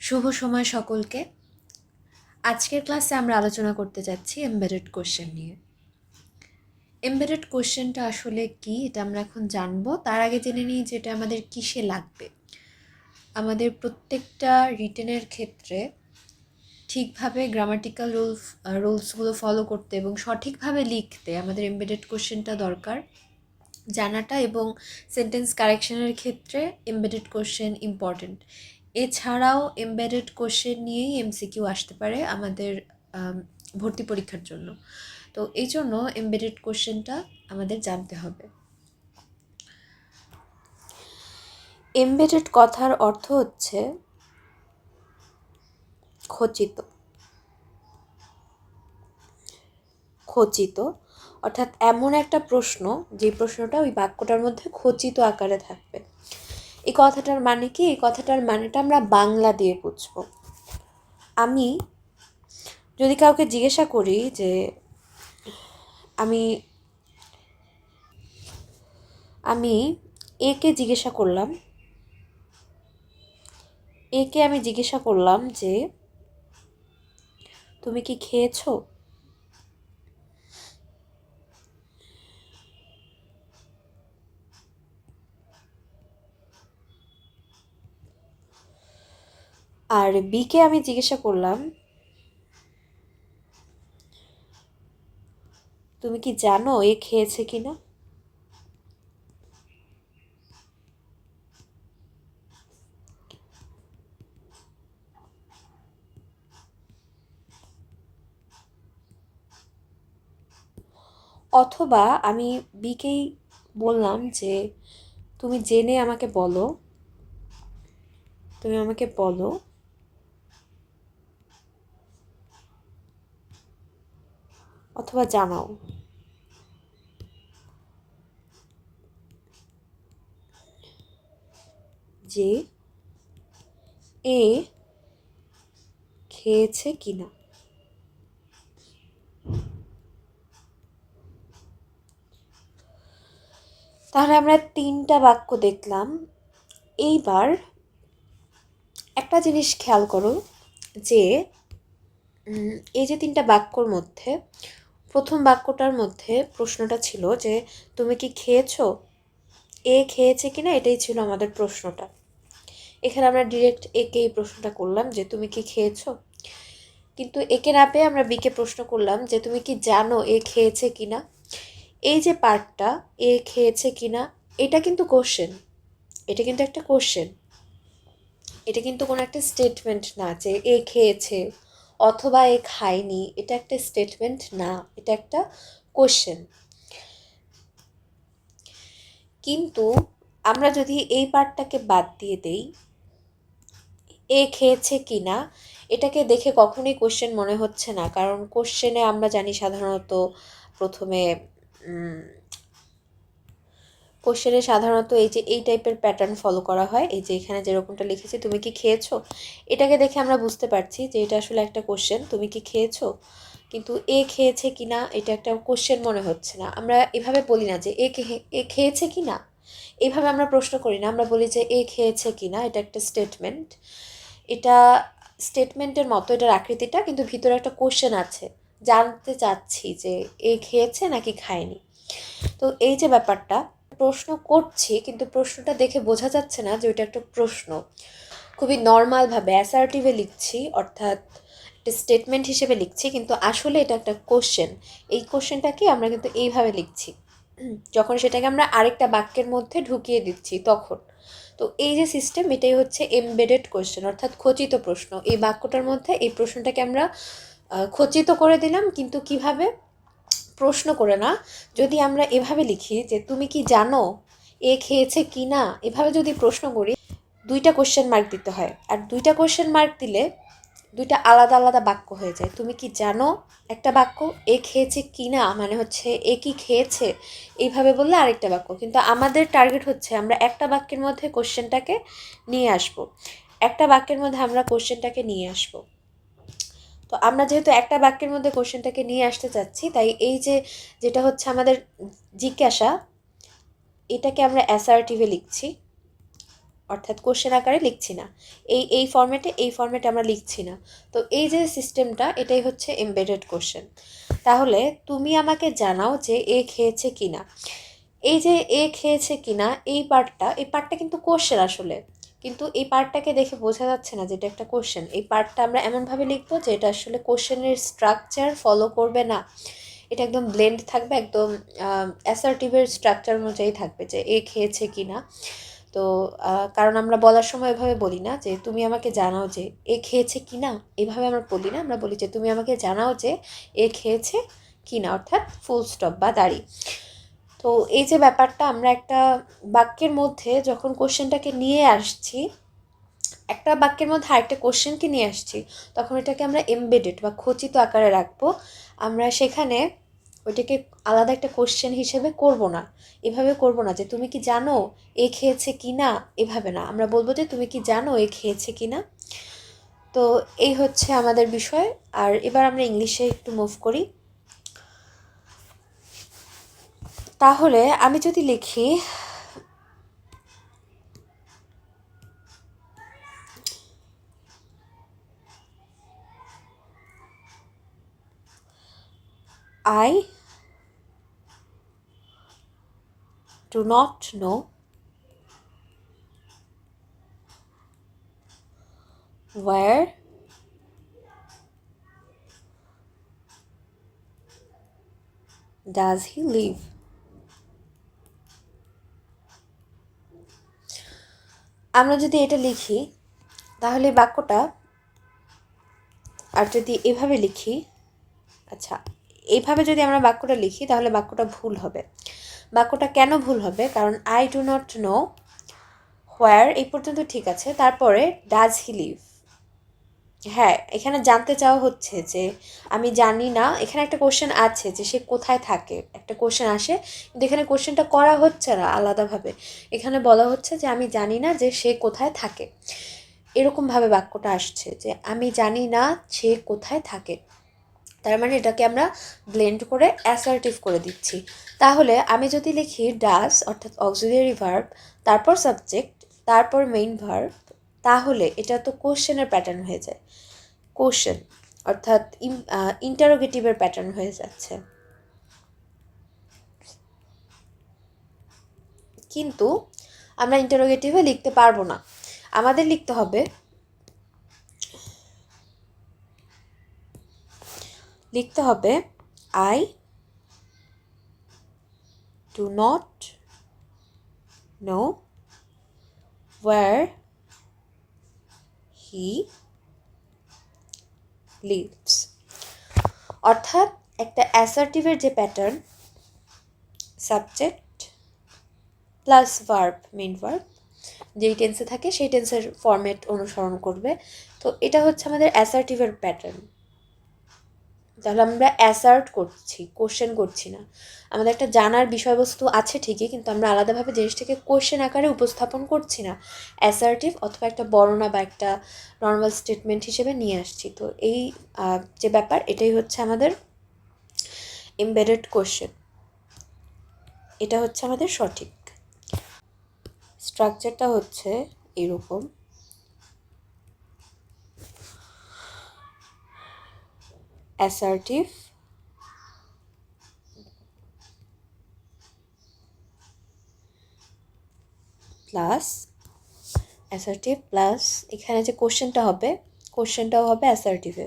শুভ সময় সকলকে। আজকের ক্লাসে আমরা আলোচনা করতে যাচ্ছি এমবেডেড কোশ্চেন নিয়ে। এমবেডেড কোশ্চেনটা আসলে কি এটা আমরা এখন জানবো। তার আগে জেনে নিই যে এটা আমাদের কিসে লাগবে। আমাদের প্রত্যেকটা রিটেনের ক্ষেত্রে ঠিকভাবে গ্রামাটিক্যাল রুলসগুলো ফলো করতে এবং সঠিকভাবে লিখতে আমাদের এমবেডেড কোশ্চেনটা দরকার জানাটা, এবং সেন্টেন্স কারেকশনের ক্ষেত্রে এমবেডেড কোশ্চেন ইম্পর্টেন্ট। এছাড়াও এমবেডেড কোশ্চেন নিয়েই এমসিকিউ আসতে পারে আমাদের ভর্তি পরীক্ষার জন্য। তো এই জন্য এমবেডেড কোশ্চেনটা আমাদের জানতে হবে। এমবেডেড কথার অর্থ হচ্ছে খচিত। খচিত অর্থাৎ এমন একটা প্রশ্ন যে প্রশ্নটা ওই বাক্যটার মধ্যে খচিত আকারে থাকবে। এই কথাটার মানে কি? এই কথাটার মানেটা আমরা বাংলা দিয়ে বুঝবো। আমি যদি কাউকে জিজ্ঞাসা করি যে আমি একে জিজ্ঞাসা করলাম যে তুমি কি খেয়েছো? আর বিকে আমি জিজ্ঞাসা করলাম তুমি কি জানো এ খেয়েছে কিনা? অথবা আমি বিকেই বললাম যে তুমি জেনে আমাকে বলো, অথবা জানাও যে এ খেয়েছে কিনা। তাহলে আমরা 3টা বাক্য দেখলাম। এইবার একটা জিনিস খেয়াল করো যে এই যে 3টা বাক্যর মধ্যে প্রথম বাক্যটার মধ্যে প্রশ্নটা ছিল যে তুমি কি খেয়েছো? এ খেয়েছে কিনা, এটাই ছিল আমাদের প্রশ্নটা। এখানে আমরা ডিরেক্ট একে এই প্রশ্নটা করলাম যে তুমি কি খেয়েছো, কিন্তু একে না পেয়ে আমরা বিকে প্রশ্ন করলাম যে তুমি কি জানো এ খেয়েছে কিনা। এই যে পার্টটা এ খেয়েছে কিনা, এটা কিন্তু কোশ্চেন, এটা কিন্তু একটা কোশ্চেন, এটা কিন্তু কোনো একটা স্টেটমেন্ট না যে এ খেয়েছে অথবা এ খায়নি। এটা একটা স্টেটমেন্ট না, এটা একটা কোশ্চেন। কিন্তু আমরা যদি এই পার্টটাকে বাদ দিয়ে দেই, এ খেয়েছে কিনা, এটাকে দেখে কখনোই কোশ্চেন মনে হচ্ছে না। কারণ কোশ্চেনে আমরা জানি সাধারণত প্রথমে কোশ্চেনে সাধারণত এই টাইপের প্যাটার্ন ফলো করা হয়। এই যে এখানে যেরকমটা লিখেছি তুমি কি খেয়েছো, এটাকে দেখে আমরা বুঝতে পারছি যে এটা আসলে একটা কোশ্চেন, তুমি কি খেয়েছো। কিন্তু এ খেয়েছে কিনা এটা একটা কোশ্চেন মনে হচ্ছে না। আমরা এভাবে বলি না যে এ খেয়েছে কিনা, এভাবে আমরা প্রশ্ন করি না। আমরা বলি যে এ খেয়েছে কিনা, এটা একটা স্টেটমেন্ট। এটা স্টেটমেন্টের মতো এটার আকৃতিটা, কিন্তু ভিতরে একটা কোশ্চেন আছে। জানতে চাচ্ছি যে এ খেয়েছে নাকি খায়নি। তো এই যে ব্যাপারটা, প্রশ্ন করছি কিন্তু প্রশ্নটা দেখে বোঝা যাচ্ছে না যে ওইটা একটা প্রশ্ন। খুবই নর্মালভাবে অ্যাসার্টিভে লিখছি, অর্থাৎ একটা স্টেটমেন্ট হিসেবে লিখছি, কিন্তু আসলে এটা একটা কোশ্চেন। এই কোশ্চেনটাকে আমরা কিন্তু এইভাবে লিখছি যখন সেটাকে আমরা আরেকটা বাক্যের মধ্যে ঢুকিয়ে দিচ্ছি তখন। তো এই যে সিস্টেম, এটাই হচ্ছে এমবেডেড কোশ্চেন, অর্থাৎ খচিত প্রশ্ন। এই বাক্যটার মধ্যে এই প্রশ্নটাকে আমরা খচিত করে দিলাম, কিন্তু কিভাবে? প্রশ্ন করে না। যদি আমরা এভাবে লিখি যে তুমি কি জানো এ খেয়েছে কি না, এভাবে যদি প্রশ্ন করি, 2টা কোশ্চেন মার্ক দিতে হয়। আর 2টা কোশ্চেন মার্ক দিলে 2টা আলাদা আলাদা বাক্য হয়ে যায়। তুমি কি জানো একটা বাক্য, এ খেয়েছে কি না মানে হচ্ছে এ কি খেয়েছে, এইভাবে বললে আরেকটা বাক্য। কিন্তু আমাদের টার্গেট হচ্ছে আমরা একটা বাক্যের মধ্যে কোশ্চেনটাকে নিয়ে আসব, একটা বাক্যের মধ্যে আমরা কোশ্চেনটাকে নিয়ে আসব। তো আমরা যেহেতু একটা বাক্যের মধ্যে কোশ্চেনটাকে নিয়ে আসতে চাচ্ছি, তাই এই যে যেটা হচ্ছে আমাদের জিজ্ঞাসা, এটাকে আমরা অ্যাসার্টিভে লিখছি। অর্থাৎ কোশ্চেন আকারে লিখছি না, এই ফরম্যাটে আমরা লিখছি না। তো এই যে সিস্টেমটা, এটাই হচ্ছে এমবেডেড কোশ্চেন। তাহলে তুমি আমাকে জানাও যে এ খেয়েছে কিনা। এই যে এ খেয়েছে কিনা এই পার্টটা কিন্তু কোশ্চেন আসলে, কিন্তু এই পার্টটাকে দেখে বোঝা যাচ্ছে না যে এটা একটা কোশ্চেন। এই পার্টটা আমরা এমনভাবে লিখবো যে এটা আসলে কোশ্চেনের স্ট্রাকচার ফলো করবে না, এটা একদম ব্লেন্ড থাকবে, একদম অ্যাসার্টিভের স্ট্রাকচার অনুযায়ী থাকবে যে এ খেয়েছে কিনা। তো কারণ আমরা বলার সময় এভাবে বলি না যে তুমি আমাকে জানাও যে এ খেয়েছে কিনা, এভাবে আমরা বলি না, আমরা বলি যে তুমি আমাকে জানাও যে এ খেয়েছে কিনা, অর্থাৎ ফুল স্টপ বা দাড়ি। তো এই যে ব্যাপারটা, আমরা একটা বাক্যের মধ্যে যখন কোশ্চেনটাকে নিয়ে আসছি, একটা বাক্যের মধ্যে আরেকটা কোশ্চেনকে নিয়ে আসছি, তখন এটাকে আমরা এমবেডেড বা খচিত আকারে রাখবো। আমরা সেখানে ওইটাকে আলাদা একটা কোশ্চেন হিসেবে করব না, এভাবে করব না যে তুমি কি জানো এ খেয়েছে কি না, এভাবে না, আমরা বলবো যে তুমি কি জানো এ খেয়েছে কি না। তো এই হচ্ছে আমাদের বিষয়। আর এবার আমরা ইংলিশে একটু মুভ করি। তাহলে আমি যদি লিখি I do not know where does he live. আমরা যদি এটা লিখি তাহলে বাক্যটা, আর যদি এভাবে লিখি, আচ্ছা এইভাবে যদি আমরা বাক্যটা লিখি তাহলে বাক্যটা ভুল হবে। বাক্যটা কেন ভুল হবে? কারণ I do not know where এই পর্যন্ত ঠিক আছে, তারপরে ডাজ হি লিভ। হ্যাঁ, এখানে জানতে চাওয়া হচ্ছে যে আমি জানি না, এখানে একটা কোশ্চেন আছে যে সে কোথায় থাকে, একটা কোশ্চেন আসে, কিন্তু এখানে কোশ্চেনটা করা হচ্ছে না আলাদাভাবে। এখানে বলা হচ্ছে যে আমি জানি না যে সে কোথায় থাকে, এরকমভাবে বাক্যটা আসছে যে আমি জানি না সে কোথায় থাকে। তার মানে এটাকে আমরা ব্লেন্ড করে অ্যাসার্টিভ করে দিচ্ছি। তাহলে আমি যদি লিখি ডাস অর্থাৎ অক্সিলিয়ারি ভার্ব, তারপর সাবজেক্ট, তারপর মেইন ভার্ব, তাহলে এটা তো কোশ্চেনের প্যাটার্ন হয়ে যায়, কোশ্চেন অর্থাৎ ইন্টারোগেটিভের প্যাটার্ন হয়ে যাচ্ছে। কিন্তু আমরা ইন্টারোগেটিভে লিখতে পারবো না, আমাদের লিখতে হবে I do not know where he lives। অর্থাৎ একটা অ্যাসার্টিভের যে pattern, subject plus verb, main verb যেই টেন্সে থাকে সেই টেন্সের ফরম্যাট অনুসরণ করবে। তো এটা হচ্ছে আমাদের অ্যাসার্টিভের প্যাটার্ন। তাহলে আমরা অ্যাসার্ট করছি, কোশ্চেন করছি না। আমাদের একটা জানার বিষয়বস্তু আছে ঠিকই, কিন্তু আমরা আলাদাভাবে জিনিসটাকে কোশ্চেন আকারে উপস্থাপন করছি না, অ্যাসার্টিভ অথবা একটা বর্ণনা বা একটা নর্মাল স্টেটমেন্ট হিসেবে নিয়ে আসছি। তো এই যে ব্যাপার, এটাই হচ্ছে আমাদের এমবেডেড কোশ্চেন, এটা হচ্ছে আমাদের সঠিক স্ট্রাকচারটা হচ্ছে এরকম। অ্যাসার্টিভ প্লাস এখানে যে কোশ্চেনটা হবে, কোশ্চেনটাও হবে অ্যাসার্টিভে,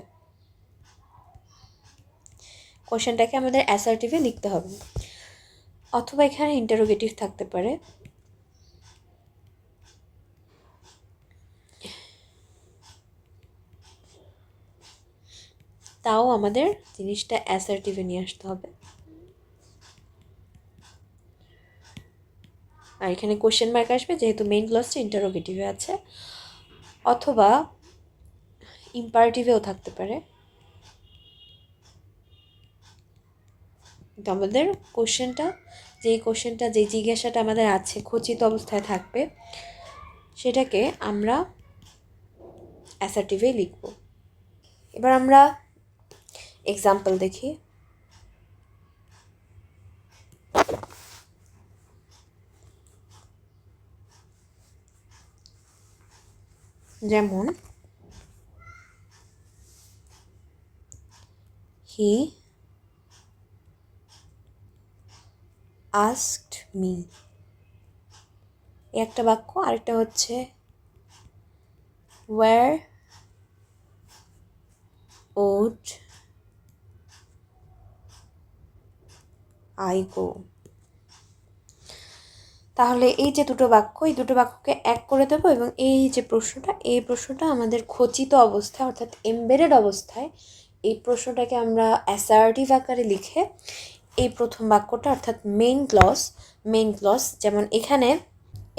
কোশ্চেনটাকে আমাদের অ্যাসার্টিভে লিখতে হবে, অথবা এখানে ইন্টারোগেটিভ থাকতে পারে। তাও আমাদের জিনিসটা অ্যাসার্টিভে নিয়ে আসতে হবে। আর এখানে কোশ্চেন মার্ক আসবে যেহেতু মেইন ক্লজটা ইন্টারোগেটিভে আছে, অথবা ইম্পারেটিভেও থাকতে পারে। তো আমাদের কোশ্চেনটা যে জিজ্ঞাসাটা আমাদের আছে খচিত অবস্থায় থাকবে, সেটাকে আমরা অ্যাসার্টিভেই লিখব। এবার আমরা এক্সাম্পল দেখি। যেমন হি আস্কড মি, একটা বাক্য। আরেকটা হচ্ছে where would I go। তাহলে এই যে দুটো বাক্য, এই দুটো বাক্যকে এক করে দেবো এবং এই যে প্রশ্নটা, এই প্রশ্নটা আমাদের খচিত অবস্থায় অর্থাৎ এমবেডেড অবস্থায় এই প্রশ্নটাকে আমরা অ্যাসার্টিভ আকারে লিখে এই প্রথম বাক্যটা অর্থাৎ মেইন ক্লজ যেমন এখানে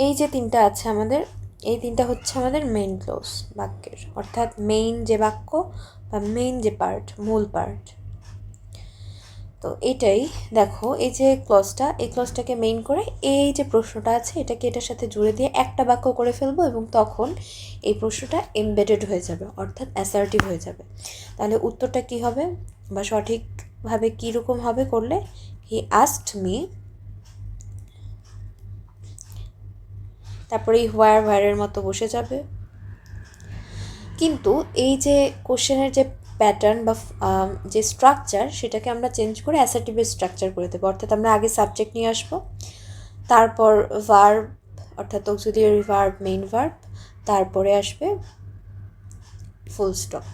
এই যে তিনটা আছে আমাদের, এই তিনটা হচ্ছে আমাদের মেইন ক্লজ বাক্যের, অর্থাৎ মেইন যে বাক্য বা মেইন যে পার্ট, মূল পার্ট। তো এটাই দেখো, এই যে ক্লজটা, এই ক্লজটাকে মেইন করে এই যে প্রশ্নটা আছে এটাকে এটার সাথে জুড়ে দিয়ে একটা বাক্য করে ফেলবো এবং তখন এই প্রশ্নটা এমবেডেড হয়ে যাবে অর্থাৎ অ্যাসার্টিভ হয়ে যাবে। তাহলে উত্তরটা কি হবে বা সঠিকভাবে কীরকম হবে করলে, হি আস্কড মি, তারপরে এই হোয়ারের মতো বসে যাবে। কিন্তু এই যে কোশ্চেনের যে প্যাটার্ন বা যে স্ট্রাকচার সেটাকে আমরা চেঞ্জ করে অ্যাসার্টিভের স্ট্রাকচার করে দেবো, অর্থাৎ আমরা আগে সাবজেক্ট নিয়ে আসবো, তারপর ভার্ব অর্থাৎ অক্সিলিয়ারি ভার্ব, মেইন ভার্ব, তারপরে আসবে ফুল স্টপ,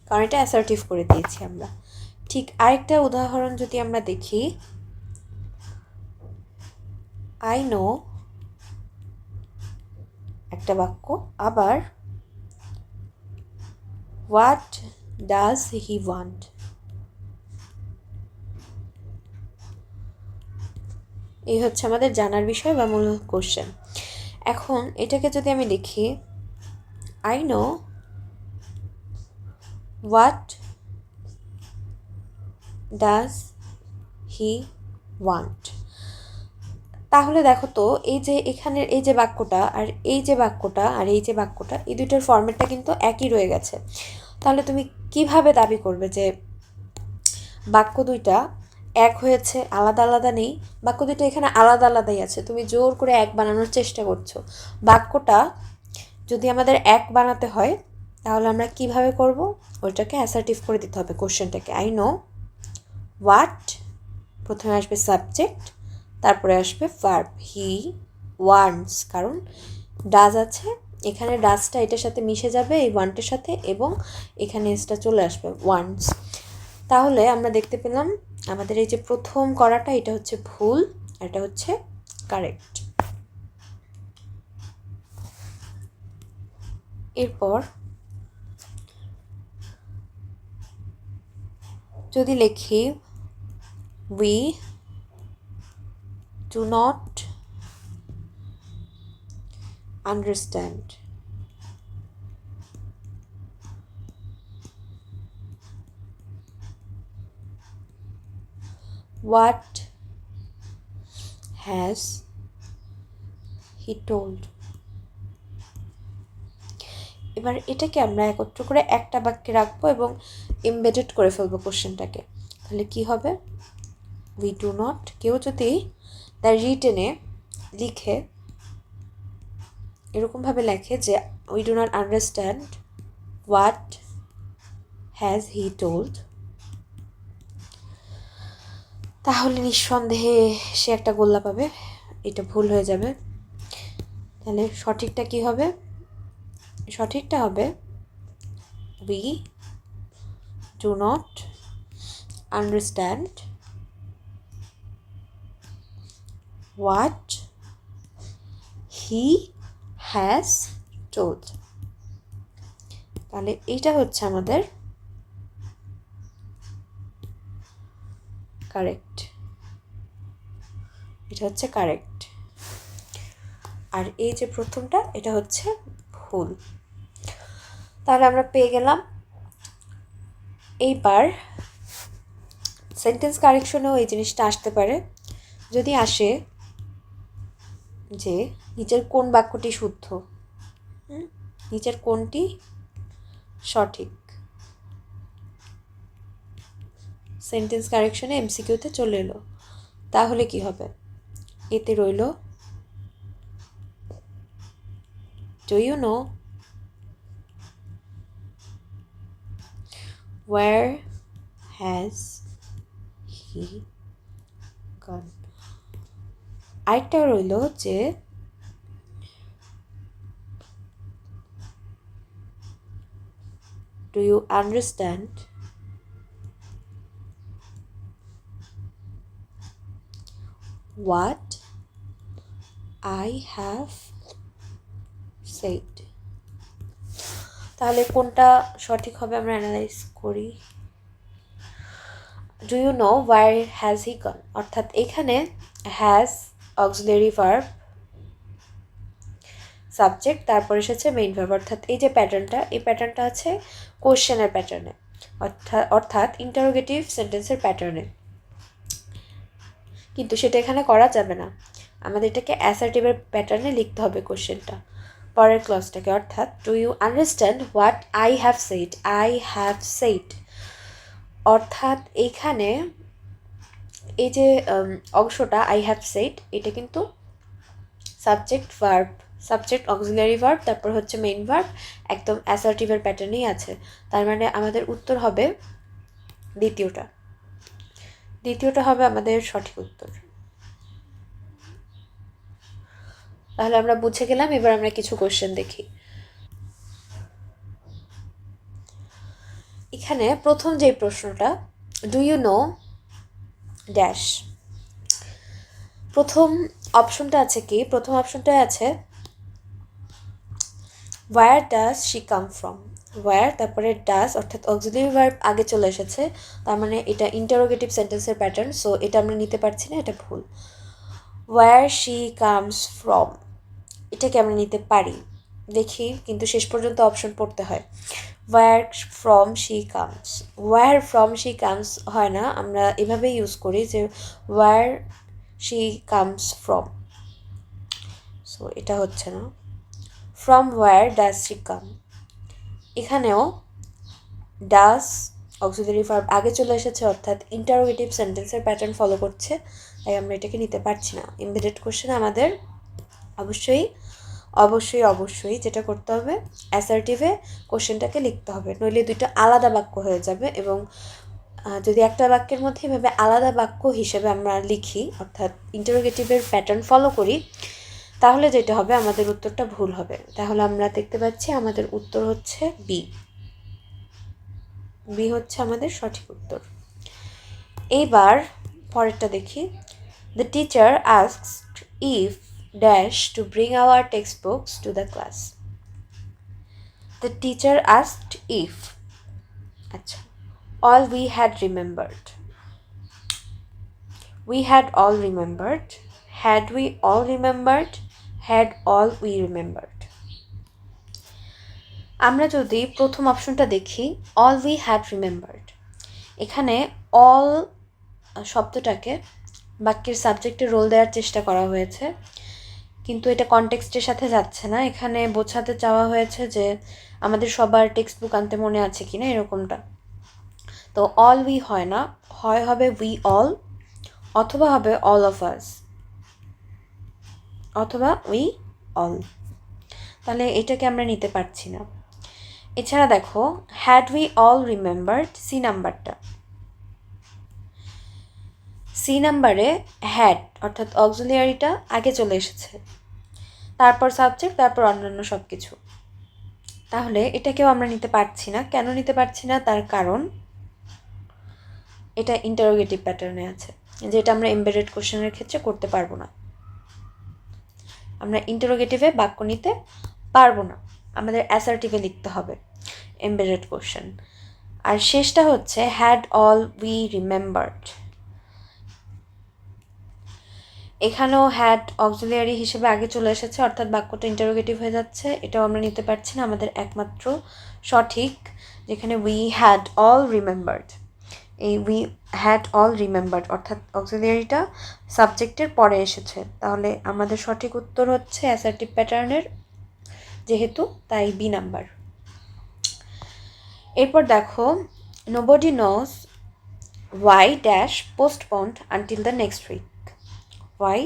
কারণ এটা অ্যাসার্টিভ করে দিয়েছি আমরা। ঠিক আরেকটা উদাহরণ যদি আমরা দেখি, আই নো একটা বাক্য, আবার হোয়াট ডাজ হি ওয়ান্ট, এই হচ্ছে আমাদের জানার বিষয় বা মূল কোশ্চেন। এখন এটাকে যদি আমি লিখি, I know what does he want. তাহলে দেখো তো এই যে এখানের এই যে বাক্যটা আর এই যে বাক্যটা আর এই যে বাক্যটা, এই দুইটার ফরম্যাটটা কিন্তু একই রয়ে গেছে। তাহলে তুমি কিভাবে দাবি করবে যে বাক্য দুইটা এক হয়েছে, আলাদা আলাদা নেই? বাক্য দুটো এখানে আলাদা আলাদাই আছে, তুমি জোর করে এক বানানোর চেষ্টা করছো। বাক্যটা যদি আমাদের এক বানাতে হয় তাহলে আমরা কিভাবে করব, ওইটাকে অ্যাসার্টিভ করে দিতে হবে কোশ্চেনটাকে। আই নো হোয়াট, প্রথমে আসবে সাবজেক্ট, তারপরে আসবে ভার্ব, হি ওয়ান্টস, কারণ ডাজ আছে এখানে, ডাজটা এটার সাথে মিশে যাবে এই ওয়ান্টের সাথে এবং এখানে এসটা চলে আসবে ওয়ান্টস। তাহলে আমরা দেখতে পেলাম আমাদের এই যে প্রথম করাটা এটা হচ্ছে ভুল, এটা হচ্ছে কারেক্ট। এরপর যদি লিখি we do not understand, what has he told। এবার এটাকে আমরা একত্র করে একটা বাক্যে রাখবো এবং এমবেডেড করে ফেলবো কোশ্চেনটাকে। তাহলে কি হবে, উই ডু নট, কেউ যদি তার রিটেনে লিখে এরকমভাবে লেখে যে we do not understand what has he told, তাহলে নিঃসন্দেহে সে একটা গোল্লা পাবে, এটা ভুল হয়ে যাবে। তাহলে সঠিকটা কি হবে, সঠিকটা হবে we do not understand what he has told। তাহলে এইটা হচ্ছে আমাদের কারেক্ট, এটা হচ্ছে কারেক্ট, আর এই যে প্রথমটা এটা হচ্ছে ভুল। তাহলে আমরা পেয়ে গেলাম। এইবার সেন্টেন্স কারেকশনেও এই জিনিসটা আসতে পারে, যদি আসে যে নিচের কোন বাক্যটি শুদ্ধ, নিচের কোনটি সঠিক, সেন্টেন্স কারেকশনে এমসিকিউতে চলে এলো, তাহলে কি হবে, এতে রইল do you know where has he gone. আরেকটা রইল যে do you understand what I have said. তাহলে কোনটা সঠিক হবে আমরা অ্যানালাইজ করি। Do you know where has he gone, অর্থাৎ এখানে হ্যাজ অক্সিলারি ভার্ব, সাবজেক্ট, তারপর এসেছে মেইন ভার্ব, অর্থাৎ এই যে প্যাটার্নটা, এই প্যাটার্নটা আছে কোশ্চেনের প্যাটার্নে, অর্থাৎ ইন্টারোগেটিভ সেন্টেন্সের প্যাটার্নে। কিন্তু সেটা এখানে করা যাবে না, আমাদের এটাকে অ্যাসার্টিভের প্যাটার্নে লিখতে হবে কোশ্চেনটা, পরের ক্লজটাকে। অর্থাৎ do you understand what I have said, I have said, অর্থাৎ এইখানে এই যে অংশটা আই হ্যাভ সেড, এটা কিন্তু subject verb, subject auxiliary verb, তারপর হচ্ছে মেইন ভার্ব, একদম অ্যাসার্টিভের প্যাটার্নেই আছে। তার মানে আমাদের উত্তর হবে দ্বিতীয়টা, দ্বিতীয়টা হবে আমাদের সঠিক উত্তর। তাহলে আমরা বুঝে গেলাম। এবার আমরা কিছু কোশ্চেন দেখি। এখানে প্রথম যে প্রশ্নটা, ডু ইউ নো ড্যাশ, প্রথম অপশনটা আছে কি, প্রথম অপশনটায় আছে where does she come from, where তারপরে ডাজ অর্থাৎ অক্সিলারি ভার্ব আগে চলে এসেছে, তার মানে এটা ইন্টারোগেটিভ সেন্টেন্সের প্যাটার্ন, সো এটা আমরা নিতে পারছি না, এটা ভুল। ওয়্যার শি কামস ফ্রম, এটাকে আমরা নিতে পারি, দেখি, কিন্তু শেষ পর্যন্ত অপশন পড়তে হয়। Where from she comes, where from she comes হয় না, আমরা এভাবেই ইউজ করি যে where she comes from, so এটা হচ্ছে না। From where does she come, এখানেও ডাজ অক্সিলারি ভার্ব আগে চলে এসেছে, অর্থাৎ ইন্টারোগেটিভ সেন্টেন্সের প্যাটার্ন ফলো করছে, তাই আমরা এটাকে নিতে পারছি না। এমবেডেড কোশ্চেন আমাদের অবশ্যই অবশ্যই অবশ্যই যেটা করতে হবে, অ্যাসার্টিভে কোশ্চেনটাকে লিখতে হবে, নইলে দুইটা আলাদা বাক্য হয়ে যাবে, এবং যদি একটা বাক্যের মধ্যে এভাবে আলাদা বাক্য হিসেবে আমরা লিখি, অর্থাৎ ইন্টারোগেটিভের প্যাটার্ন ফলো করি, তাহলে যেটা হবে আমাদের উত্তরটা ভুল হবে। তাহলে আমরা দেখতে পাচ্ছি আমাদের উত্তর হচ্ছে বি, বি হচ্ছে আমাদের সঠিক উত্তর। এইবার পরেরটা দেখি। The teacher asked if dash to bring our text books to the class. The teacher asked if, আচ্ছা, all we had remembered, we had all remembered, had we all remembered, had all we remembered। আমরা যদি প্রথম অপশনটা দেখি, all we had remembered, এখানে all শব্দটাকে বাক্যের সাবজেক্টের রোল দেওয়ার চেষ্টা করা হয়েছে, কিন্তু এটা কনটেক্সটের সাথে যাচ্ছে না। এখানে বোঝাতে চাওয়া হয়েছে যে আমাদের সবার টেক্সট বুক আনতে মনে আছে কিনা, এরকমটা। তো অল উই হয় না, হয় হবে উই অল, অথবা হবে অল অফ আস, অথবা উই অল, তাহলে এটাকে আমরা নিতে পারছি না। এছাড়া দেখো, had we all remembered, C নাম্বারটা, সি নাম্বারে হ্যাড অর্থাৎ অক্সিলিয়ারিটা আগে চলে এসেছে, তারপর সাবজেক্ট, তারপর অন্যান্য সব কিছু, তাহলে এটাকেও আমরা নিতে পারছি না। কেন নিতে পারছি না, তার কারণ এটা ইন্টারোগেটিভ প্যাটার্নে আছে, যেটা আমরা এমবেডেড কোশ্চেনের ক্ষেত্রে করতে পারবো না। আমরা ইন্টারোগেটিভে বাক্য নিতে পারবো না, আমাদের অ্যাসার্টিভে লিখতে হবে এমবেডেড কোশ্চেন। আর শেষটা হচ্ছে হ্যাড অল উই রিমেম্বার্ড, এখানেও হ্যাড অক্সিলিয়ারি হিসেবে আগে চলে এসেছে, অর্থাৎ বাক্যটা ইন্টারোগেটিভ হয়ে যাচ্ছে, এটাও আমরা নিতে পারছি না। আমাদের একমাত্র সঠিক যেখানে উই হ্যাড অল রিমেম্বার্ড, এই উই হ্যাড অল রিমেম্বার্ড অর্থাৎ অক্সিলিয়ারিটা সাবজেক্টের পরে এসেছে, তাহলে আমাদের সঠিক উত্তর হচ্ছে অ্যাসার্টিভ প্যাটার্নের, যেহেতু তাই বি নাম্বার। এরপর দেখো, nobody knows why dash postponed until the next week, why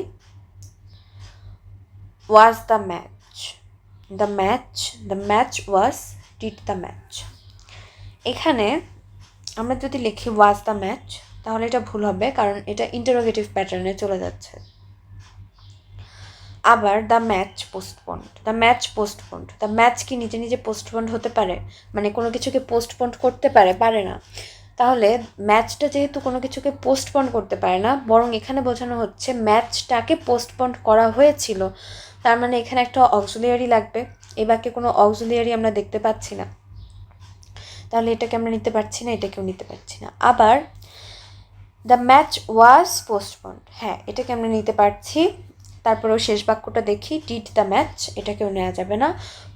was the match, the match was, did the match. এখানে আমরা যদি লিখি ওয়াজ দ্য ম্যাচ তাহলে এটা ভুল হবে, কারণ এটা ইন্টারোগেটিভ প্যাটার্নে চলে যাচ্ছে। আবার the match postponed, the match কি নিজে নিজে পোস্টপন্ড হতে পারে? মানে কোনো কিছুকে পোস্টপন্ড করতে পারে? পারে না। তাহলে ম্যাচটা যেহেতু কোনো কিছুকে পোস্টপন্ড করতে পারে না, বরং এখানে বোঝানো হচ্ছে ম্যাচটাকে পোস্টপন্ড করা হয়েছিল। তার মানে এখানে একটা অক্সিলিয়ারি লাগবে। এই বাক্যে কোনো অক্সিলিয়ারি আমরা দেখতে পাচ্ছি না, তাহলে এটাকে আমরা নিতে পারছি না, এটাকেও নিতে পারছি না। আবার দ্য ম্যাচ ওয়াজ পোস্টপন্ড, হ্যাঁ এটাকে আমরা নিতে পারছি। তারপরেও শেষ বাক্যটা দেখি, ডিড দ্য ম্যাচ, এটাকেও নেওয়া যাবে না।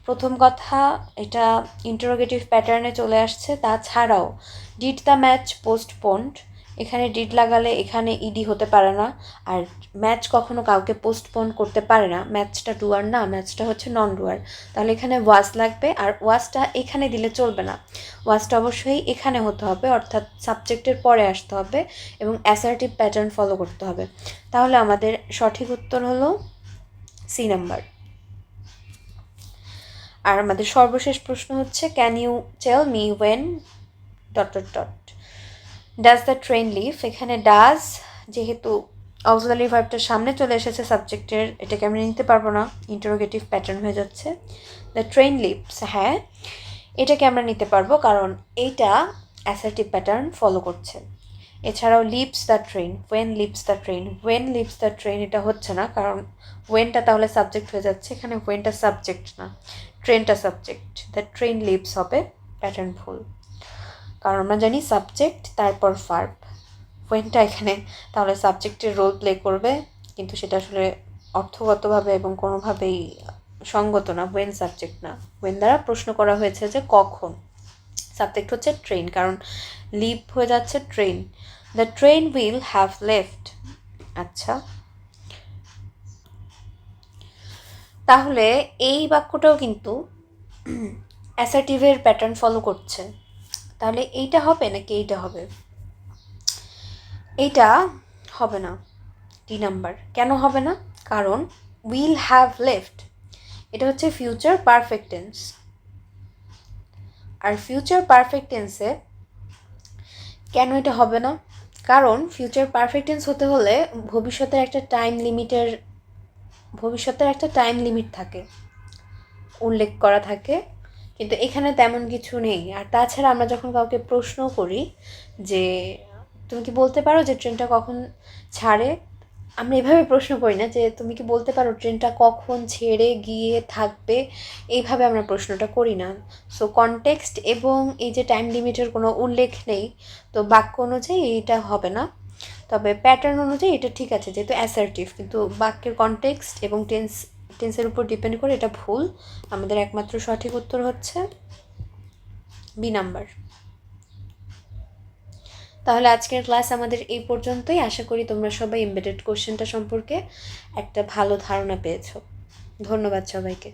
প্রথম কথা, এটা ইন্টারোগেটিভ প্যাটার্নে চলে আসছে। তাছাড়াও ডিড দ্য ম্যাচ পোস্টপন্ড, এখানে ডিড লাগালে এখানে ইডি হতে পারে না। আর ম্যাচ কখনো কাউকে পোস্টপোন করতে পারে না, ম্যাচটা ডুয়ার না, ম্যাচটা হচ্ছে নন ডুয়ার। তাহলে এখানে ওয়াজ লাগবে, আর ওয়াজটা এখানে দিলে চলবে না, ওয়াজটা অবশ্যই এখানে হতে হবে, অর্থাৎ সাবজেক্টের পরে আসতে হবে এবং অ্যাসার্টিভ প্যাটার্ন ফলো করতে হবে। তাহলে আমাদের সঠিক উত্তর হলো সি নাম্বার। আর আমাদের সর্বশেষ প্রশ্ন হচ্ছে, can you tell me when ... does the train leave. এখানে ডাজ যেহেতু অক্সিলারি ভার্বটার সামনে চলে এসেছে সাবজেক্টের, এটাকে আমরা নিতে পারবো না, ইন্টারোগেটিভ প্যাটার্ন হয়ে যাচ্ছে। দ্য ট্রেন লিভস, হ্যাঁ এটাকে আমরা নিতে পারবো, কারণ এইটা অ্যাসার্টিভ প্যাটার্ন ফলো করছে। এছাড়াও leaves the train, when leaves the train এটা হচ্ছে না, কারণ ওয়েনটা তাহলে সাবজেক্ট হয়ে যাচ্ছে, এখানে ওয়েনটা সাবজেক্ট না, ট্রেনটা সাবজেক্ট। দ্য ট্রেন লিভস হবে প্যাটার্ন ভুল, কারণ আমরা জানি সাবজেক্ট তারপর ভার্ব। ওয়েনটা এখানে তাহলে সাবজেক্টের রোল প্লে করবে, কিন্তু সেটা আসলে অর্থগতভাবে এবং কোনোভাবেই সঙ্গত না। ওয়েন সাবজেক্ট না, ওয়েন দ্বারা প্রশ্ন করা হয়েছে যে কখন, সাবজেক্ট হচ্ছে ট্রেন, কারণ লিভ হয়ে যাচ্ছে train. The train will have left. আচ্ছা, তাহলে এই বাক্যটাও কিন্তু অ্যাসার্টিভের প্যাটার্ন ফলো করছে। তাহলে এইটা হবে নাকি এইটা হবে? এইটা হবে না, ডি নাম্বার। কেন হবে না? কারণ উইল হ্যাভ লেফট এটা হচ্ছে ফিউচার পারফেক্ট টেন্স, আর ফিউচার পারফেক্ট টেন্সে কেন এটা হবে না? কারণ ফিউচার পারফেক্ট টেন্স হতে হলে ভবিষ্যতের একটা টাইম লিমিট থাকে, উল্লেখ করা থাকে, কিন্তু এখানে তেমন কিছু নেই। আর তাছাড়া আমরা যখন কাউকে প্রশ্ন করি যে তুমি কি বলতে পারো যে ট্রেনটা কখন ছাড়ে, আমরা এভাবে প্রশ্ন করি না যে তুমি কি বলতে পারো ট্রেনটা কখন ছেড়ে গিয়ে থাকবে, এইভাবে আমরা প্রশ্নটা করি না। সো কনটেক্সট এবং এই যে টাইম লিমিটের কোনো উল্লেখ নেই, তো বাক্য অনুযায়ী এইটা হবে না। তবে প্যাটার্ন অনুযায়ী এটা ঠিক আছে, যেহেতু অ্যাসার্টিভ, কিন্তু বাক্যের কনটেক্সট এবং টেন্সের উপর ডিপেন্ড করে এটা ভুল। আমাদের একমাত্র সঠিক উত্তর হচ্ছে বি নাম্বার। তাহলে আজকের ক্লাস আমাদের এই পর্যন্তই। আশা করি তোমরা সবাই এমবেডেড কোশ্চেনটা সম্পর্কে একটা ভালো ধারণা পেয়েছো। ধন্যবাদ সবাইকে।